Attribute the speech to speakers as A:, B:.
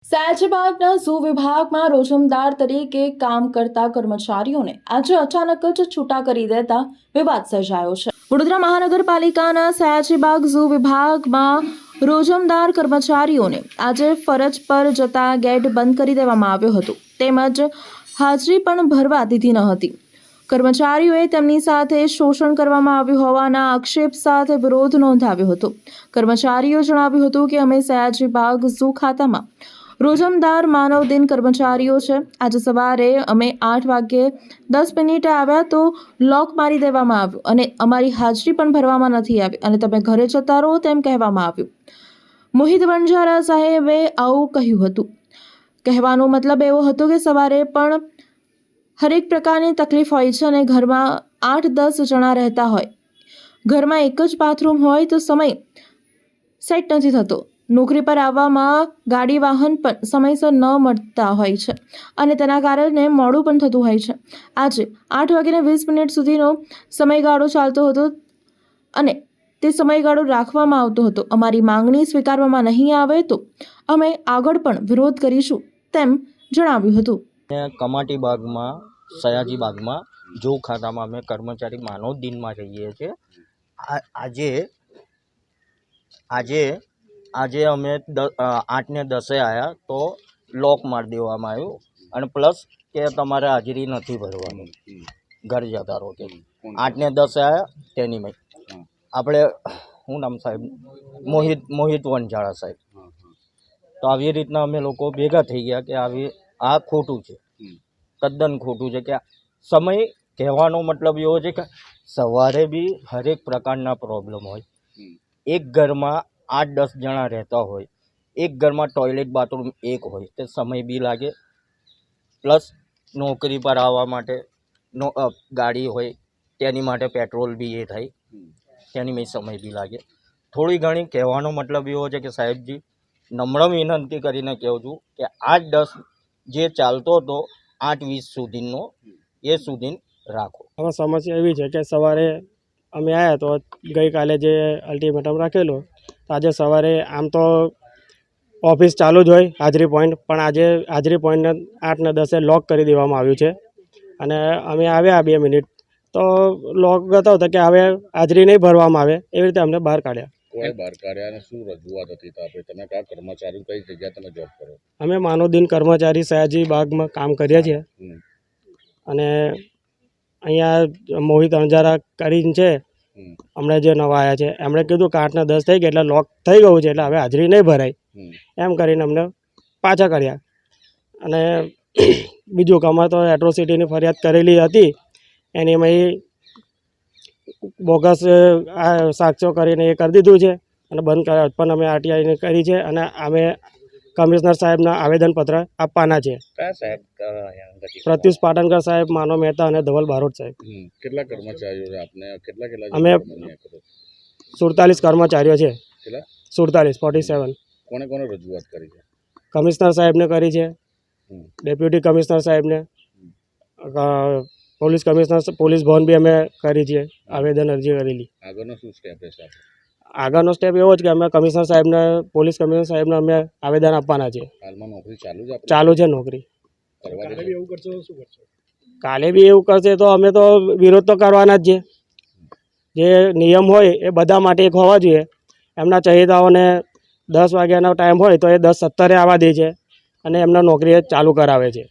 A: સયાજીબાગના zoo વિભાગમાં રોજમદાર તરીકે કામ કરતા કર્મચારીઓને આજે અચાનક જ છૂટા કરી દેતા વિવાદ સર્જાયો છે। વડોદરા મહાનગરપાલિકાના સયાજીબાગ ઝૂ વિભાગમાં રોજમદાર કર્મચારીઓને આજે ફરજ પર જતા ગેટ બંધ કરી દેવામાં આવ્યો હતો તેમજ હાજરી પણ ભરવા દીધી ન હતી। કર્મચારીઓએ તેમની સાથે શોષણ કરવામાં આવ્યું હોવાના આક્ષેપ સાથે વિરોધ નોંધાવ્યો હતો। કર્મચારીઓએ જણાવ્યું હતું કે અમે સયાજીબાગ ઝૂ ખાતામાં રોજમદાર માનવ દિન કર્મચારીઓ છે। આજે સવારે અમે 8:10 આવ્યા તો લોક મારી દેવામાં આવ્યું અને અમારી હાજરી પણ ભરવામાં નથી આવી અને તમે ઘરે જતા રહો તેમ કહેવામાં આવ્યું। મોહિત વણજારા સાહેબે આવું કહ્યું હતું। કહેવાનો મતલબ એવો હતો કે સવારે પણ હરેક પ્રકારની તકલીફ હોય છે અને ઘરમાં 8-10 જણા રહેતા હોય, ઘરમાં એક જ બાથરૂમ હોય તો સમય સેટ નથી થતો। નોકરી પર આવવામાં ગાડી વાહન પણ સમયસર ન મળતા હોય છે અને તેના કારણે મોડું પણ થતું હોય છે। આજે 8:20 સુધીનો સમયગાળો ચાલતો હતો અને તે સમયગાળો રાખવામાં આવતો હતો। અમારી માંગણી સ્વીકારવામાં નહીં આવે તો અમે આગળ પણ વિરોધ કરીશું તેમ જણાવ્યું હતું।
B: કમાટી બાગમાં સયાજીબાગમાં જો ખાતામાં અમે કર્મચારી માનવ દિનમાં રહીએ છીએ। આજે અમે 8:10 આવ્યા તો લોક મારી દેવામાં આવ્યું અને પ્લસ કે તમારે હાજરી નથી ભરવાની, ઘર જતા રહો કે 8:10 આવ્યા તેની મેં આપણે શું નામ સાહેબ મોહિત વણજારા સાહેબ। તો આવી રીતના અમે લોકો ભેગા થઈ ગયા કે આ ખોટું છે, તદ્દન ખોટું છે। કે સમય કહેવાનો મતલબ એવો છે કે સવારે બી હરેક પ્રકારના પ્રોબ્લેમ હોય, એક ઘરમાં 8-10 જણા રહેતા હોય, એક ઘરમાં ટોયલેટ બાથરૂમ એક હોય તે સમય બી લાગે, પ્લસ નોકરી પર આવવા માટે ગાડી હોય તેની માટે પેટ્રોલ બી એ થાય, તેની મેં સમય બી લાગે। થોડી ઘણી કહેવાનો મતલબ એવો છે કે સાહેબજી નમ્ર વિનંતી કરીને કહું છું કે 8:10 જે ચાલતો હતો 8:20 સુધીનો એ સુધી રાખો।
C: હવે સમસ્યા એવી છે કે સવારે અમે આવ્યા તો ગઈકાલે જે અલ્ટિમેટમ રાખેલો આજે સવારે આમ તો ઓફિસ ચાલુ જ હોય હાજરી પોઈન્ટ, પણ આજે હાજરી પોઈન્ટને 8:10 લોક કરી દેવામાં આવ્યું છે અને અમે આવ્યા 2 મિનિટ તો લોક બતાવતા કે હવે હાજરી નહીં ભરવામાં આવે એવી રીતે અમને બહાર કાઢ્યા।
D: કોઈ બહાર કાઢ્યા અને શું રજૂઆત હતી તો આપણે તમે કયા કર્મચારી કઈ જગ્યાએ તમે જોબ કરો?
C: અમે માનવ દિન કર્મચારી સયાજીબાગમાં કામ કરીએ છીએ અને અહીંયા મોહિત વણજારા કરીને છે હમણાં જે નવા આવ્યા છે એમણે કીધું કે 8:10 થઈ ગયા એટલે લોક થઈ ગયું છે એટલે હવે હાજરી નહીં ભરાય એમ કરીને અમને પાછા કર્યા। અને બીજું કે અમારે તો એટ્રોસિટીની ફરિયાદ કરેલી હતી એની અમે બોગસ સાક્ષીઓ કરીને એ કરી દીધું છે અને બંધ કરાવ્યું પણ અમે આરટીઆઈને કરી છે અને અમે કમિશનર સાહેબના આવેદનપત્ર આપવાના છે।
D: કયા સાહેબ?
C: પ્રત્યુષ પાટણકર સાહેબ, માનવ મહેતા અને ધવલ બારોટ સાહેબ।
D: કેટલા કર્મચારીઓ છે આપને? કેટલા
C: અમે 47 કર્મચારીઓ છે।
D: કેટલા?
C: 47
D: કોને કોને રજૂઆત કરી છે?
C: કમિશનર સાહેબને કરી છે, ડેપ્યુટી કમિશનર સાહેબને, પોલીસ કમિશનર પોલીસ ભવન બી અમે કરી છે, આવેદન અરજી કરેલી।
D: આગળનો શું સ્ટેપ રહેશે?
C: આગળનો સ્ટેપ એવો જ કે અમે કમિશનર સાહેબને પોલીસ કમિશનર સાહેબને અમે આવેદન આપવાના છે।
D: હાલમાં નોકરી ચાલુ છે?
C: ચાલુ છે નોકરી।
D: કાલે બી એવું કરશો? શું કરશો?
C: કાલે બી એવું કરશે તો અમે તો વિરોધ તો કરવાના જ છે। જે નિયમ હોય એ બધા માટે એક હોવા જોઈએ। એમના ચહિતાઓને 10 વાગ્યાનો ટાઈમ હોય તો એ 10:17 આવવા દે છે અને એમને નોકરી ચાલુ કરાવે છે।